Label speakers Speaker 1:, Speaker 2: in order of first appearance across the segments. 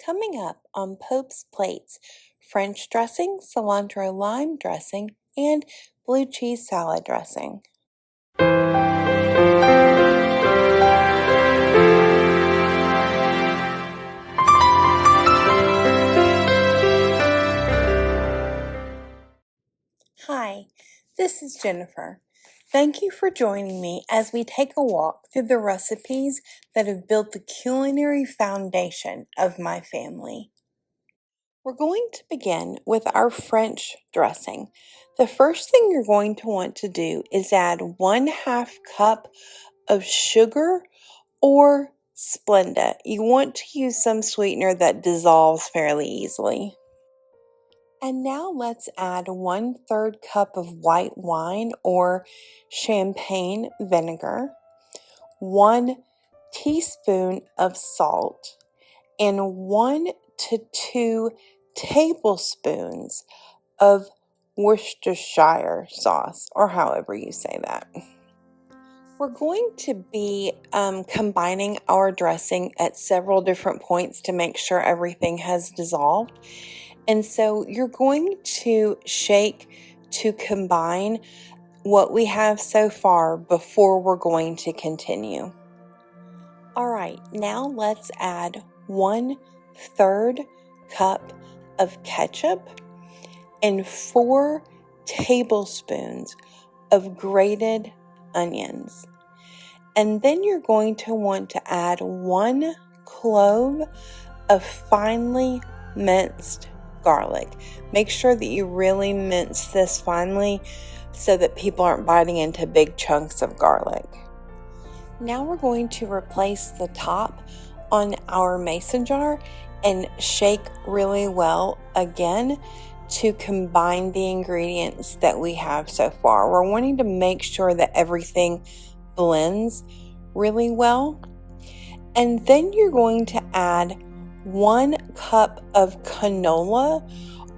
Speaker 1: Coming up on Pope's plates, French dressing, cilantro lime dressing, and blue cheese salad dressing. Hi, this is Jennifer. Thank you for joining me as we take a walk through the recipes that have built the culinary foundation of my family. We're going to begin with our French dressing. The first thing you're going to want to do is add 1/2 cup of sugar or Splenda. You want to use some sweetener that dissolves fairly easily. And now let's add 1/3 cup of white wine or champagne vinegar, 1 teaspoon of salt, and 1 to 2 tablespoons of Worcestershire sauce, or however you say that. We're going to be combining our dressing at several different points to make sure everything has dissolved. And so you're going to shake to combine what we have so far before we're going to continue. All right, now let's add 1/3 cup of ketchup and 4 tablespoons of grated onions. And then you're going to want to add 1 clove of finely minced garlic. Make sure that you really mince this finely so that people aren't biting into big chunks of garlic. Now we're going to replace the top on our mason jar and shake really well again to combine the ingredients that we have so far. We're wanting to make sure that everything blends really well. And then you're going to add 1 cup of canola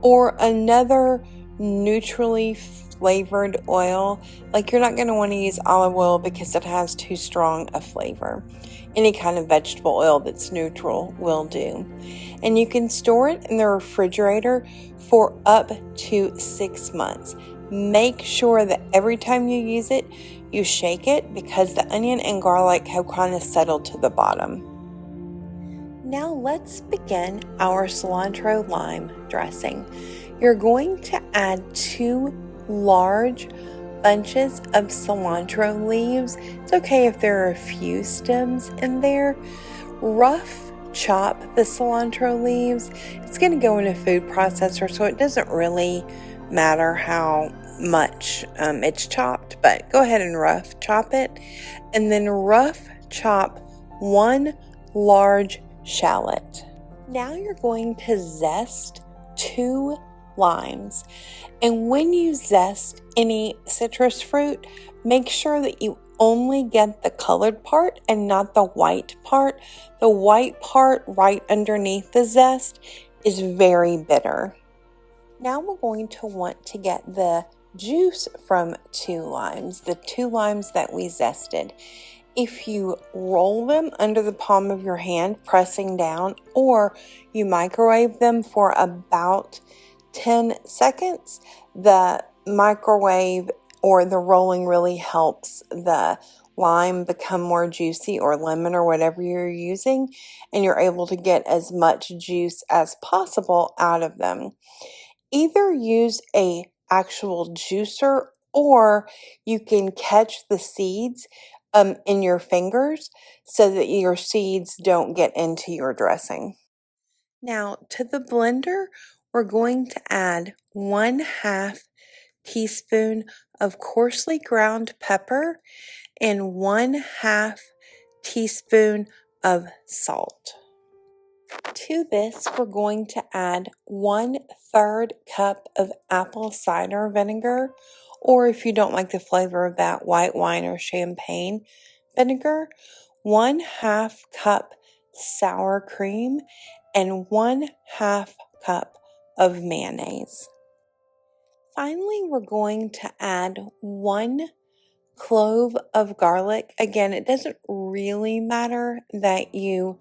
Speaker 1: or another neutrally flavored oil. Like, you're not going to want to use olive oil because it has too strong a flavor. Any kind of vegetable oil that's neutral will do. And you can store it in the refrigerator for up to 6 months. Make sure that every time you use it, you shake it because the onion and garlic have kind of settled to the bottom. Now let's begin our cilantro lime dressing. You're going to add 2 large bunches of cilantro leaves. It's okay if there are a few stems in there. Rough chop the cilantro leaves. It's going to go in a food processor, so it doesn't really matter how much it's chopped, but go ahead and rough chop it. And then rough chop 1 large shallot. Now you're going to zest 2 limes. And when you zest any citrus fruit, make sure that you only get the colored part and not the white part. The white part right underneath the zest is very bitter. Now we're going to want to get the juice from 2 limes, the 2 limes that we zested. If you roll them under the palm of your hand, pressing down, or you microwave them for about 10 seconds, the microwave or the rolling really helps the lime become more juicy, or lemon, or whatever you're using, and you're able to get as much juice as possible out of them. Either use a actual juicer, or you can catch the seeds in your fingers so that your seeds don't get into your dressing. Now to the blender, we're going to add 1/2 teaspoon of coarsely ground pepper and 1/2 teaspoon of salt. To this, we're going to add 1/3 cup of apple cider vinegar, or if you don't like the flavor of that, white wine or champagne vinegar, 1/2 cup sour cream, and 1/2 cup of mayonnaise. Finally, we're going to add 1 clove of garlic. Again, it doesn't really matter that you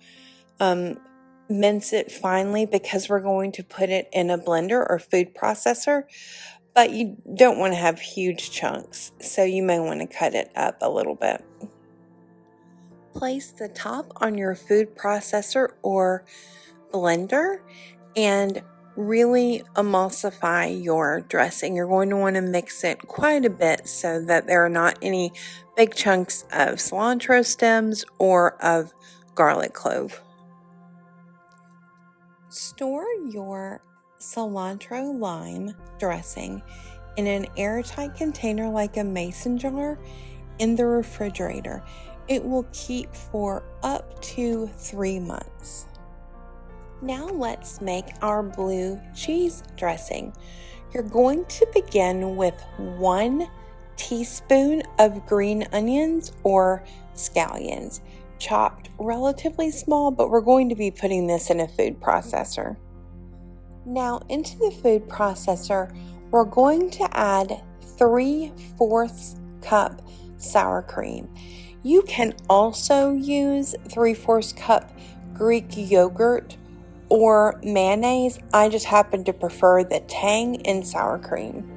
Speaker 1: mince it finely because we're going to put it in a blender or food processor, but you don't want to have huge chunks, so you may want to cut it up a little bit. Place the top on your food processor or blender and really emulsify your dressing. You're going to want to mix it quite a bit so that there are not any big chunks of cilantro stems or of garlic clove. Store your cilantro lime dressing in an airtight container like a mason jar in the refrigerator. It will keep for up to 3 months. Now let's make our blue cheese dressing. You're going to begin with 1 teaspoon of green onions or scallions, chopped relatively small, but we're going to be putting this in a food processor. Now into the food processor, we're going to add 3/4 cup sour cream. You can also use 3/4 cup Greek yogurt or mayonnaise. I just happen to prefer the tang in sour cream.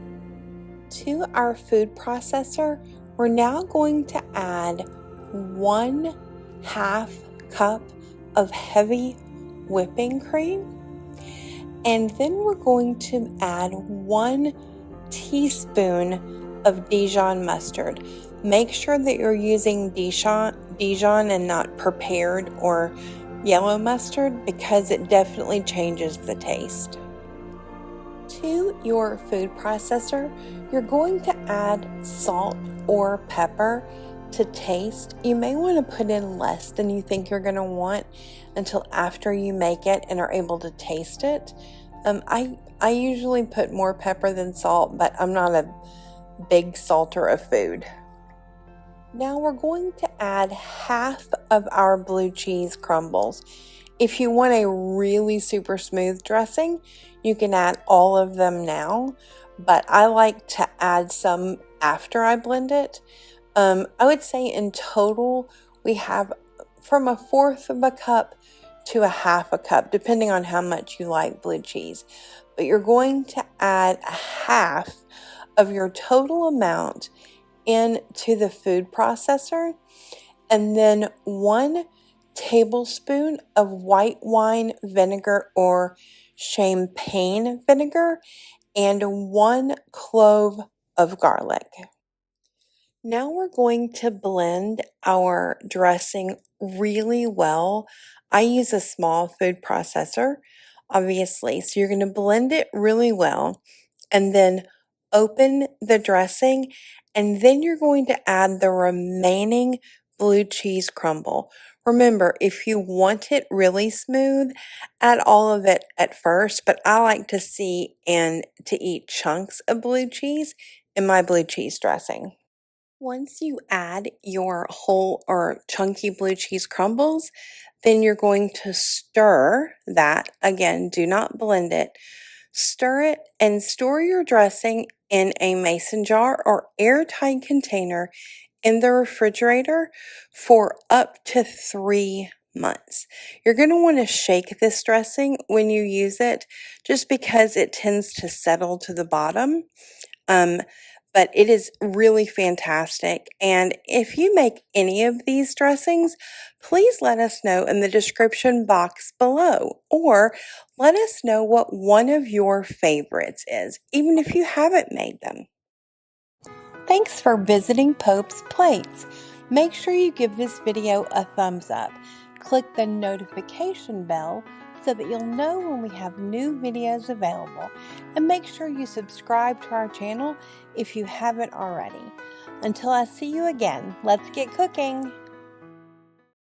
Speaker 1: To our food processor, we're now going to add 1/2 cup of heavy whipping cream, and then we're going to add 1 teaspoon of Dijon mustard. Make sure that you're using Dijon and not prepared or yellow mustard, because it definitely changes the taste. To your food processor, you're going to add salt or pepper to taste. You may want to put in less than you think you're going to want until after you make it and are able to taste it. I usually put more pepper than salt, but I'm not a big salter of food. Now we're going to add half of our blue cheese crumbles. If you want a really super smooth dressing, you can add all of them now, but I like to add some after I blend it. I would say in total we have from 1/4 cup to 1/2 cup, depending on how much you like blue cheese. But you're going to add 1/2 of your total amount into the food processor, and then 1 tablespoon of white wine vinegar or champagne vinegar, and 1 clove of garlic. Now we're going to blend our dressing really well. I use a small food processor, obviously, so you're going to blend it really well and then open the dressing, and then you're going to add the remaining blue cheese crumble. Remember, if you want it really smooth, add all of it at first, but I like to see and to eat chunks of blue cheese in my blue cheese dressing. Once you add your whole or chunky blue cheese crumbles, then you're going to stir that. Again, do not blend it. Stir it and store your dressing in a mason jar or airtight container in the refrigerator for up to 3 months. You're going to want to shake this dressing when you use it, just because it tends to settle to the bottom. But it is really fantastic. And if you make any of these dressings, please let us know in the description box below, or let us know what one of your favorites is, even if you haven't made them. Thanks for visiting Pope's Plates. Make sure you give this video a thumbs up. Click the notification bell so that you'll know when we have new videos available. And make sure you subscribe to our channel if you haven't already. Until I see you again, let's get cooking!